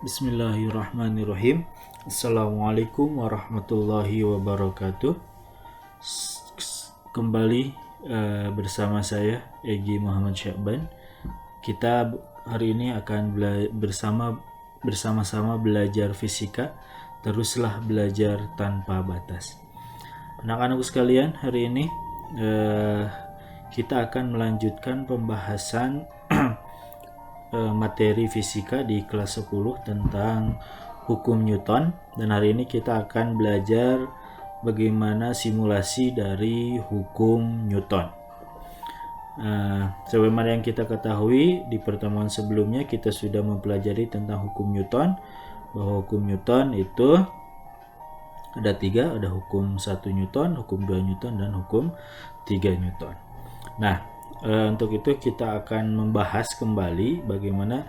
Bismillahirrahmanirrahim. Assalamualaikum warahmatullahi wabarakatuh. Kembali bersama saya Egi Muhammad Syakban. Kita hari ini akan bersama-sama belajar fisika. Teruslah belajar tanpa batas. Anak-anakku sekalian, hari ini kita akan melanjutkan pembahasan materi fisika di kelas 10 tentang hukum Newton, dan hari ini kita akan belajar bagaimana simulasi dari hukum Newton. Sebagaimana yang kita ketahui, di pertemuan sebelumnya kita sudah mempelajari tentang hukum Newton, bahwa hukum Newton itu ada 3, ada hukum 1 Newton, hukum 2 Newton, dan hukum 3 Newton. Nah, untuk itu kita akan membahas kembali bagaimana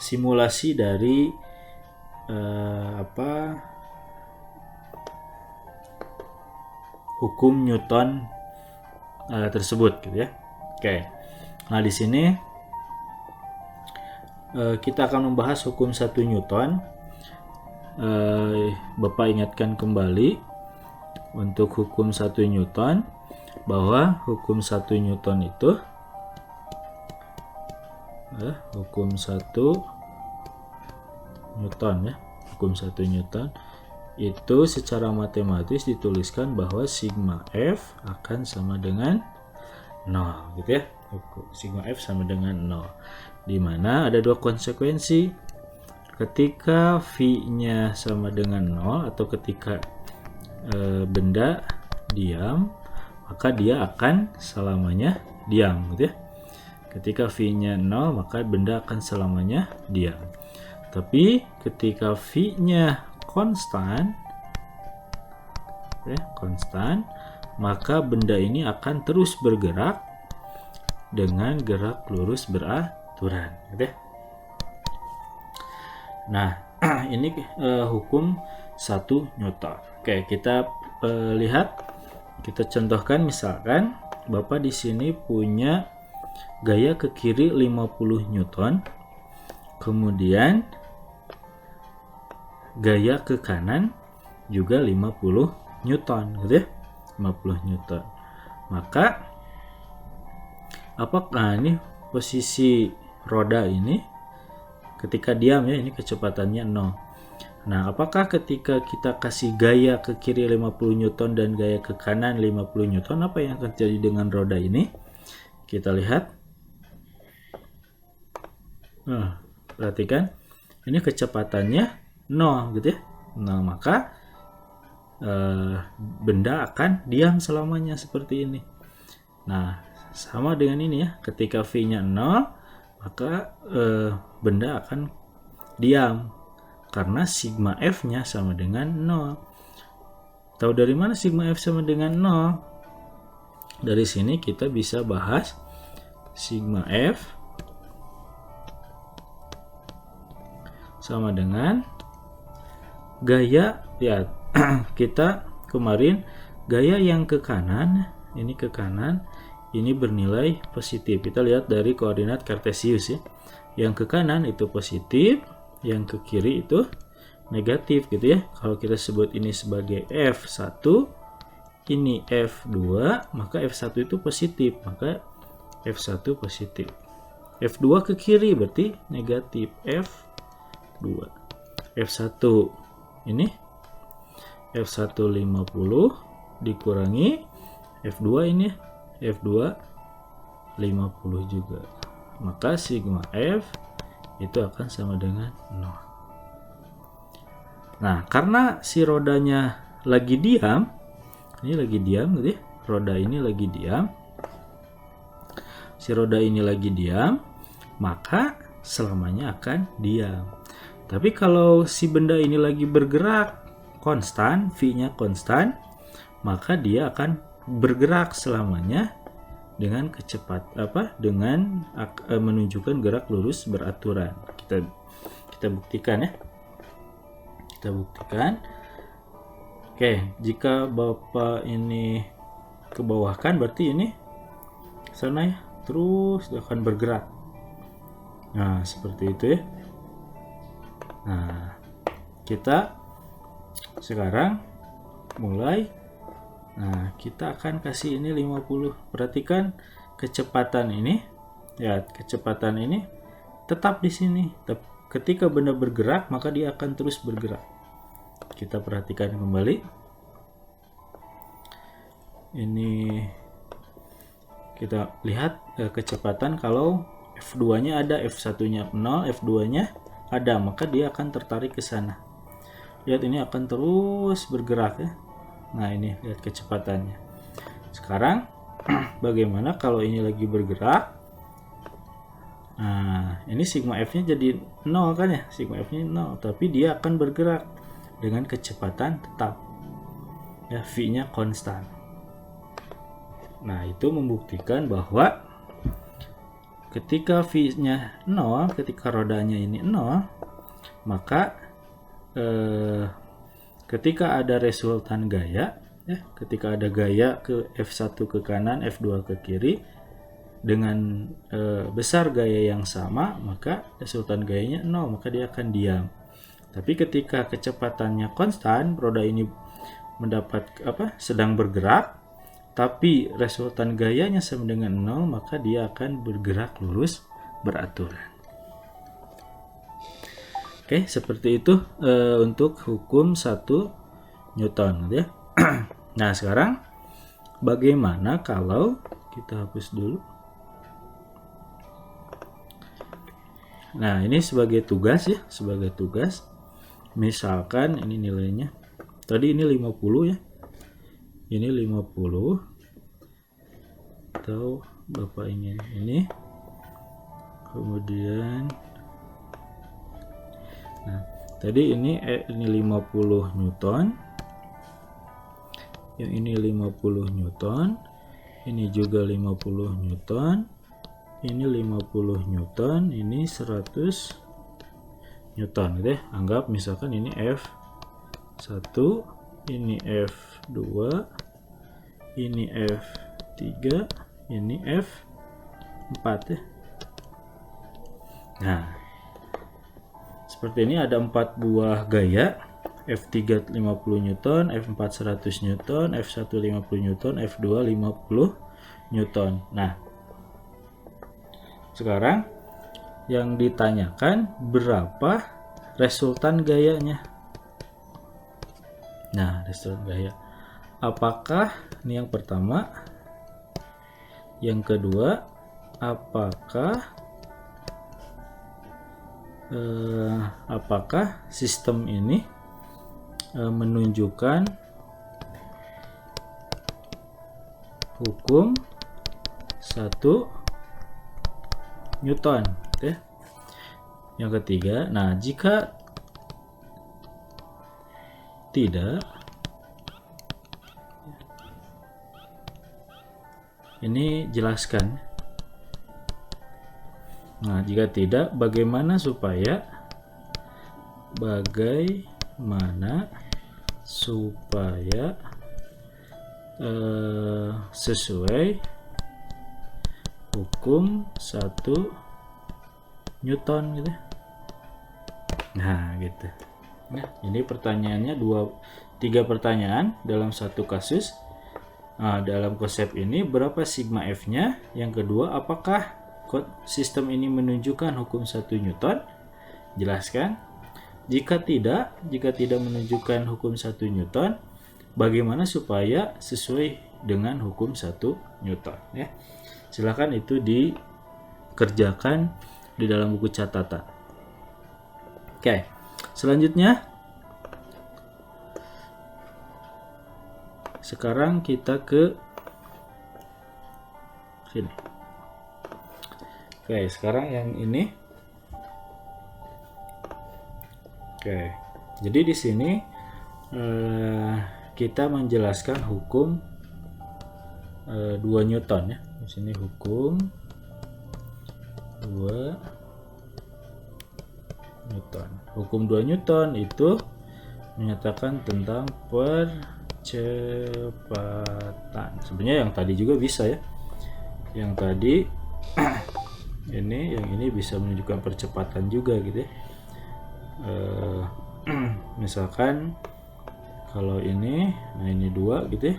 simulasi dari hukum Newton tersebut, gitu ya. Oke. Nah, di sini kita akan membahas hukum 1 Newton. Bapak ingatkan kembali untuk hukum 1 Newton, bahwa hukum 1 Newton itu hukum 1 Newton ya. Hukum 1 Newton itu secara matematis dituliskan bahwa sigma F akan sama dengan 0, gitu ya. Sigma F sama dengan 0, di mana ada 2 konsekuensi. Ketika V-nya sama dengan 0 atau ketika benda diam, maka dia akan selamanya diam, gitu ya. Ketika V-nya 0, maka benda akan selamanya diam. Tapi ketika V-nya konstan, maka benda ini akan terus bergerak dengan gerak lurus beraturan, gitu ya. Nah, ini hukum 1 Newton. Oke, kita lihat. Kita contohkan, misalkan Bapak di sini punya gaya ke kiri 50 Newton, kemudian gaya ke kanan juga 50 Newton, gitu ya. 50 Newton. Maka apakah ini posisi roda ini ketika diam ya, ini kecepatannya 0. Nah, apakah ketika kita kasih gaya ke kiri 50 Newton dan gaya ke kanan 50 Newton, apa yang akan terjadi dengan roda ini? Kita lihat. Nah, perhatikan. Ini kecepatannya 0, gitu ya. Nah, maka benda akan diam selamanya seperti ini. Nah, sama dengan ini ya. Ketika V-nya 0, maka benda akan diam. Karena sigma F-nya sama dengan 0. Tahu dari mana sigma F sama dengan 0? Dari sini kita bisa bahas sigma F sama dengan gaya, ya. Kita kemarin gaya yang ke kanan, ini ke kanan, ini bernilai positif. Kita lihat dari koordinat Kartesius ya. Yang ke kanan itu positif, yang ke kiri itu negatif, gitu ya. Kalau kita sebut ini sebagai F1, ini F2, maka F1 itu positif, maka F1 positif. F2 ke kiri berarti negatif, F2. F1 ini F1 50 dikurangi F2 ini, F2 50 juga. Maka sigma F itu akan sama dengan 0. Nah, karena si rodanya lagi diam, ini lagi diam, gitu ya. Roda ini lagi diam. Si roda ini lagi diam, maka selamanya akan diam. Tapi kalau si benda ini lagi bergerak konstan, V-nya konstan, maka dia akan bergerak selamanya dengan dengan menunjukkan gerak lurus beraturan. Kita buktikan ya. Kita buktikan. Oke, jika Bapak ini ke bawah kan berarti ini sana ya, terus akan bergerak. Nah, seperti itu ya. Nah, kita sekarang mulai. Nah, kita akan kasih ini 50. Perhatikan kecepatan ini. Ya, kecepatan ini tetap di sini. Ketika benda bergerak, maka dia akan terus bergerak. Kita perhatikan kembali. Ini kita lihat kecepatan kalau F2-nya ada, F1-nya 0, F2-nya ada, maka dia akan tertarik ke sana. Lihat, ini akan terus bergerak ya. Nah, ini lihat kecepatannya. Sekarang bagaimana kalau ini lagi bergerak? Nah, ini sigma F-nya jadi 0 kan ya? Sigma F-nya 0, tapi dia akan bergerak dengan kecepatan tetap. Ya, V-nya konstan. Nah, itu membuktikan bahwa ketika V-nya 0, ketika rodanya ini 0, maka ketika ada resultan gaya, ya, ketika ada gaya ke F1 ke kanan, F2 ke kiri, dengan besar gaya yang sama, maka resultan gayanya 0, maka dia akan diam. Tapi ketika kecepatannya konstan, roda ini sedang bergerak, tapi resultan gayanya sama dengan 0, maka dia akan bergerak lurus beraturan. Oke, seperti itu untuk hukum 1 Newton ya. Nah, sekarang bagaimana kalau kita hapus dulu. Nah, ini sebagai tugas ya, sebagai tugas. Misalkan ini nilainya. Tadi ini 50 ya. Ini 50. Atau Bapak ingin ini. Kemudian nah, tadi ini 50 Newton. Yang ini 50 Newton. Ini juga 50 Newton. Ini 50 Newton, ini 100 Newton gitu ya. Anggap misalkan ini F1, ini F2, ini F3, ini F4 ya. Nah, seperti ini ada 4 buah gaya. F3 50 Newton, F4 100 Newton, F1 50 Newton, F2 50 Newton. Nah, sekarang yang ditanyakan berapa resultan gayanya. Nah, resultan gaya. Apakah ini yang pertama? Yang kedua, apakah sistem ini menunjukkan hukum 1 Newton ya. Yang ketiga, nah jika tidak, ini jelaskan. Nah, jika tidak, bagaimana supaya sesuai hukum 1 Newton gitu. Nah, gitu. Nah, ini pertanyaannya 3 pertanyaan dalam satu kasus. Nah, dalam konsep ini berapa sigma F-nya? Yang kedua, apakah sistem ini menunjukkan hukum 1 Newton? Jelaskan. Jika tidak menunjukkan hukum 1 Newton, bagaimana supaya sesuai dengan hukum 1 Newton ya. Silakan itu dikerjakan di dalam buku catatan. Oke, selanjutnya sekarang kita ke sini. Oke, sekarang yang ini. Oke, jadi di sini kita menjelaskan hukum 2 Newton ya. Di sini hukum 2 Newton. Hukum 2 Newton itu menyatakan tentang percepatan. Sebenarnya yang tadi juga bisa ya. Yang tadi yang ini bisa menunjukkan percepatan juga gitu ya. misalkan kalau ini, nah ini 2 gitu ya.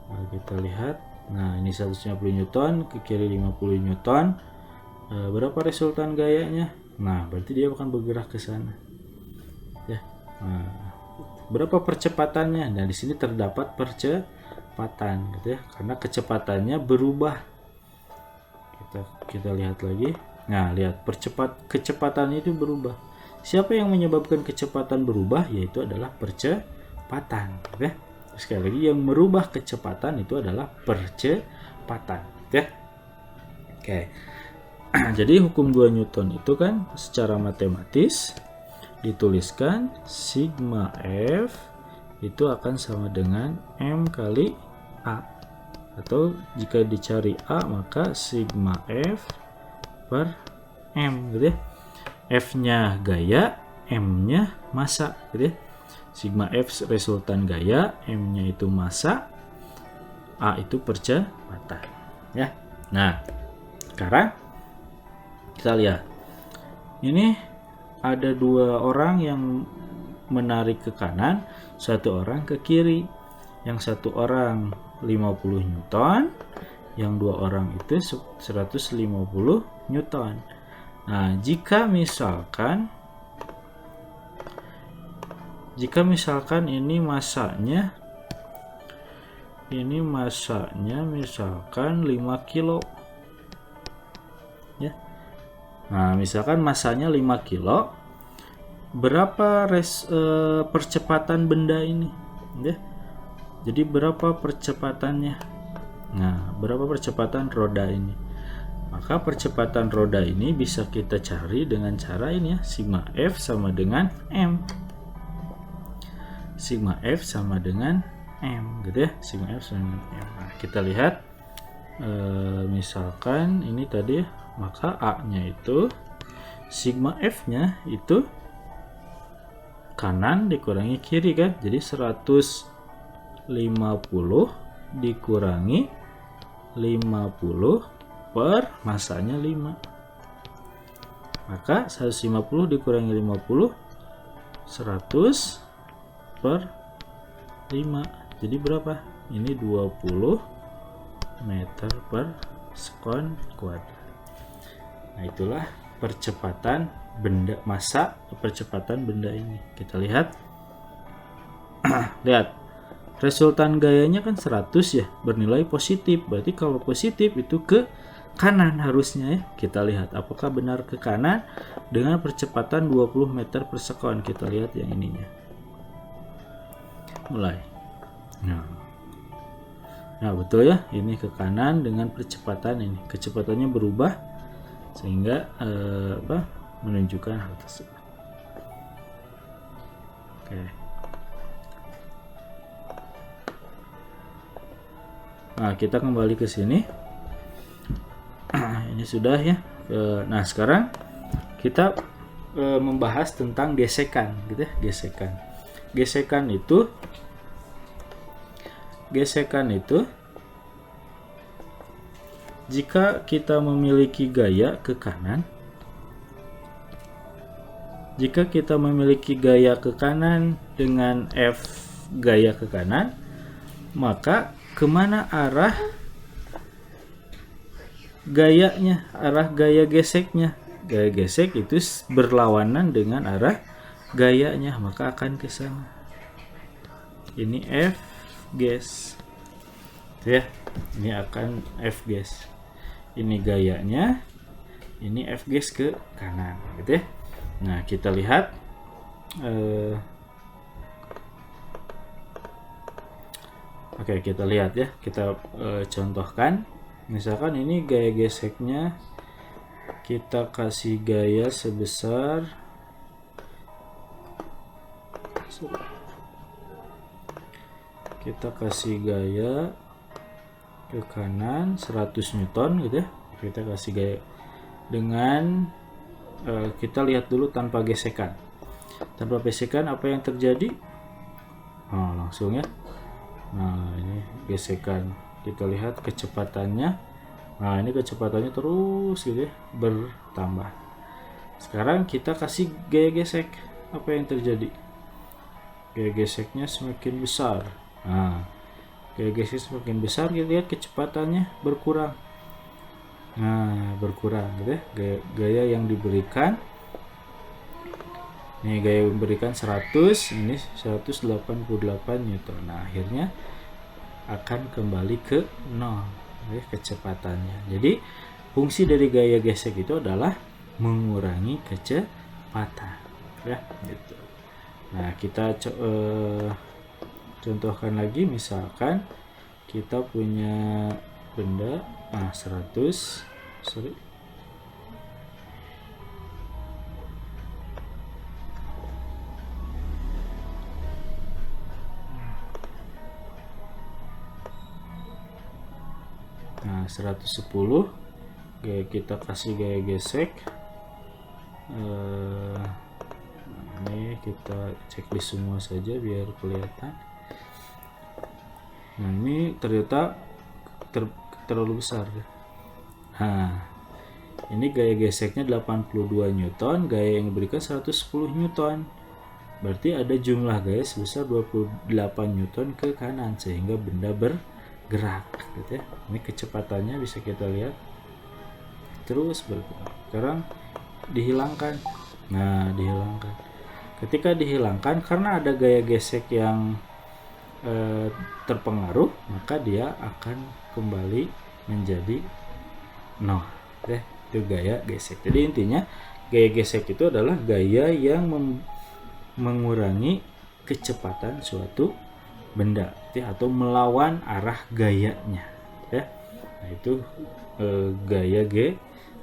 Nah, kita lihat, nah ini 150 Newton, ke kiri 50 Newton. Berapa resultan gayanya? Nah, berarti dia akan bergerak ke sana. Ya. Nah, berapa percepatannya? Nah, di sini terdapat percepatan gitu ya. Karena kecepatannya berubah. Kita lihat lagi. Nah, lihat kecepatan itu berubah. Siapa yang menyebabkan kecepatan berubah? Yaitu adalah percepatan, ya. Sekali lagi, yang merubah kecepatan itu adalah percepatan, ya. Oke. Jadi hukum 2 Newton itu kan secara matematis dituliskan sigma F itu akan sama dengan M kali A, atau jika dicari A maka sigma F per M gitu ya. F-nya gaya, M-nya massa gitu ya. Sigma F resultan gaya, M-nya itu massa, A itu percepatan ya. Nah, sekarang kita lihat. Ini ada 2 orang yang menarik ke kanan, 1 orang ke kiri. Yang 1 orang 50 Newton, yang 2 orang itu 150 Newton. Nah, jika misalkan ini massanya misalkan 5 kilo ya. Nah, misalkan massanya 5 kilo, berapa percepatan benda ini ya? Jadi berapa percepatannya? Nah, berapa percepatan roda ini? Maka percepatan roda ini bisa kita cari dengan cara ini ya, sigma F sama dengan M. Sigma F sama dengan M gitu ya, sigma F sama dengan M. Nah, kita lihat misalkan ini tadi ya, maka A-nya itu sigma F-nya itu kanan dikurangi kiri kan, jadi 150 dikurangi 50 per masanya 5, maka 150 dikurangi 50 100 per 5, jadi berapa? Ini 20 meter per sekon kuadrat. Nah, itulah percepatan benda, massa percepatan benda ini. Kita lihat. Lihat, resultan gayanya kan 100 ya, bernilai positif. Berarti kalau positif itu ke kanan harusnya ya. Kita lihat apakah benar ke kanan dengan percepatan 20 meter per sekon. Kita lihat yang ininya. Mulai. Nah, betul ya, ini ke kanan dengan percepatan ini. Kecepatannya berubah sehingga menunjukkan hal tersebut. Oke. Nah, kita kembali ke sini. Ini sudah ya. Nah, sekarang kita membahas tentang gesekan gitu ya, gesekan itu jika kita memiliki gaya ke kanan, dengan F gaya ke kanan, maka kemana arah gayanya, arah gaya geseknya? Gaya gesek itu berlawanan dengan arah gayanya, maka akan ke sana. Ini F ges ya, ini akan F ges. Ini gayanya, ini F ges ke kanan gitu ya. Nah, kita lihat oke, kita lihat ya, kita contohkan. Misalkan ini gaya geseknya kita kasih gaya sebesar ke kanan 100 Newton gitu ya. Kita kasih gaya dengan kita lihat dulu tanpa gesekan. Tanpa gesekan apa yang terjadi? Nah, langsung ya. Nah, ini gesekan. Kita lihat kecepatannya. Nah, ini kecepatannya terus gitu ya, bertambah. Sekarang kita kasih gaya gesek. Apa yang terjadi? Gaya geseknya semakin besar. Nah, gaya gesek semakin besar, kita lihat kecepatannya berkurang. Nah, berkurang gitu ya. Gaya yang diberikan, nih gaya yang diberikan 100, ini 188 Newton. Nah, akhirnya akan kembali ke 0 ya, kecepatannya. Jadi fungsi dari gaya gesek itu adalah mengurangi kecepatan ya gitu. Nah, kita contohkan lagi, misalkan kita punya benda 100, sorry, nah 110, kita kasih gaya gesek. Ini kita checklist semua saja biar kelihatan. Nah, ini ternyata terlalu besar. Nah, ini gaya geseknya 82 Newton, gaya yang diberikan 110 Newton. Berarti ada jumlah gaya sebesar 28 Newton ke kanan sehingga benda bergerak gitu ya. Ini kecepatannya bisa kita lihat terus bergerak. Sekarang dihilangkan. Nah, dihilangkan. Ketika dihilangkan, karena ada gaya gesek yang terpengaruh, maka dia akan kembali menjadi 0 ya. Itu gaya gesek. Jadi intinya gaya gesek itu adalah gaya yang mengurangi kecepatan suatu benda ya, atau melawan arah gayanya ya. Nah, itu gaya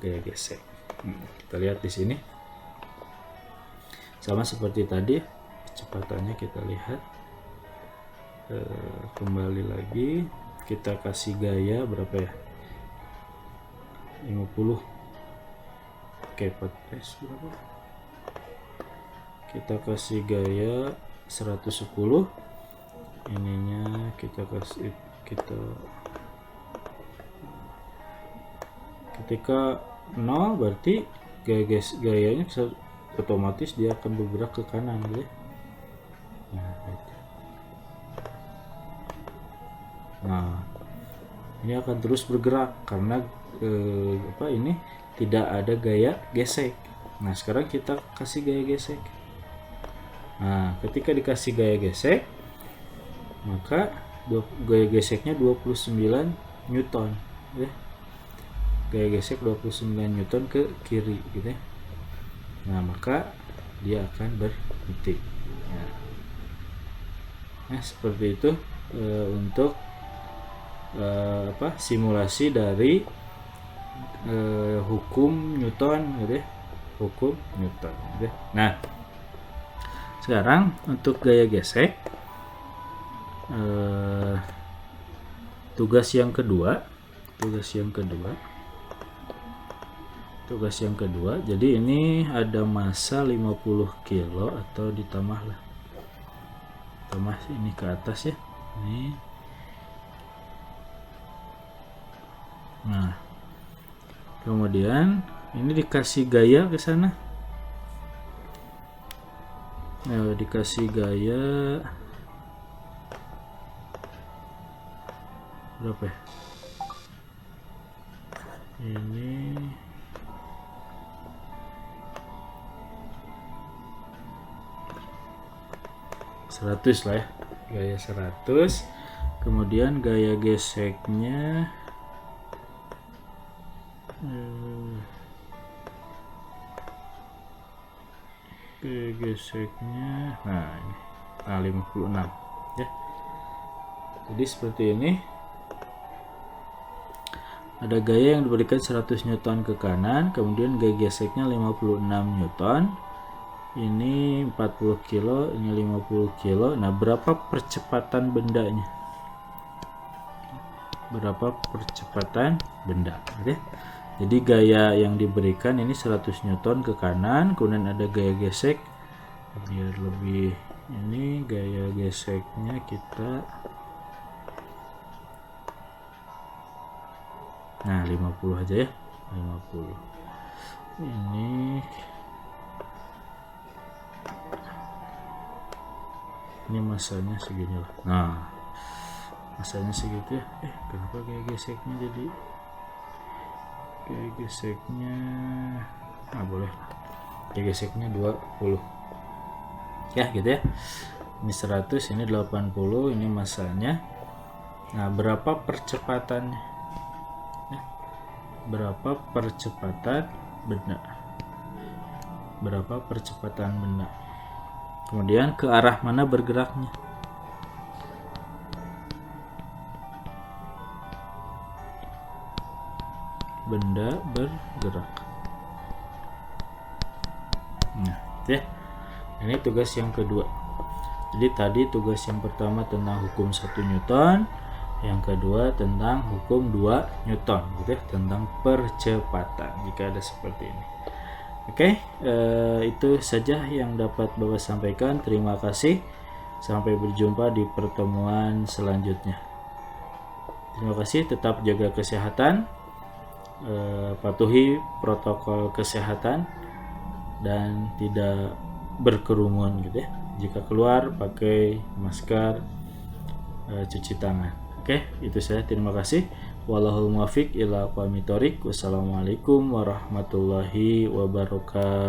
gesek. Kita lihat di sini sama seperti tadi, kecepatannya kita lihat. Kembali lagi, kita kasih gaya berapa ya, 50. Oke, berapa, kita kasih gaya 110, ininya kita kasih, ketika 0 berarti gayanya otomatis dia akan bergerak ke kanan gitu ya. Nah, ini akan terus bergerak karena ini tidak ada gaya gesek. Nah, sekarang kita kasih gaya gesek. Nah, ketika dikasih gaya gesek, maka gaya geseknya 29 Newton ya. Gaya gesek 29 Newton ke kiri gitu ya. Nah, maka dia akan berhenti. Nah, seperti itu untuk simulasi dari hukum Newton gitu ya. Hukum Newton gitu ya. Nah, sekarang untuk gaya gesek, tugas yang kedua, jadi ini ada massa 50 kilo atau ditambah ini ke atas ya. Ini. Nah, kemudian ini dikasih gaya ke sana. Nah, dikasih gaya berapa ya? Ini 100 lah ya, gaya 100. Kemudian gaya geseknya nah ini 56 ya. Jadi seperti ini, ada gaya yang diberikan 100 Newton ke kanan, kemudian gaya geseknya 56 Newton, ini 40 kilo, ini 50 kilo. Nah, berapa percepatan bendanya? Ya? Jadi gaya yang diberikan ini 100 Newton ke kanan, kemudian ada gaya gesek. Biar lebih ini, gaya geseknya kita 50 aja ya. 50. Ini ini masanya segini lah. Nah, masanya segitu ya. Kenapa kayak geseknya jadi kayak geseknya? Nah, boleh kayak geseknya 20 ya gitu ya. Ini 100, ini 80, ini masanya. Nah, berapa percepatannya? Berapa percepatan benda? Berapa percepatan benda? Kemudian ke arah mana bergeraknya? Benda bergerak. Nah, ya. Ini tugas yang kedua. Jadi tadi tugas yang pertama tentang hukum 1 Newton, yang kedua tentang hukum 2 Newton, gitu ya, tentang percepatan jika ada seperti ini. Oke, itu saja yang dapat Bapak sampaikan. Terima kasih. Sampai berjumpa di pertemuan selanjutnya. Terima kasih. Tetap jaga kesehatan, patuhi protokol kesehatan, dan tidak berkerumun gitu ya. Jika keluar pakai masker, cuci tangan. Oke, itu saja. Terima kasih. Wallahul muwaffiq ila aqwamit thoriq. Wassalamualaikum warahmatullahi wabarakatuh.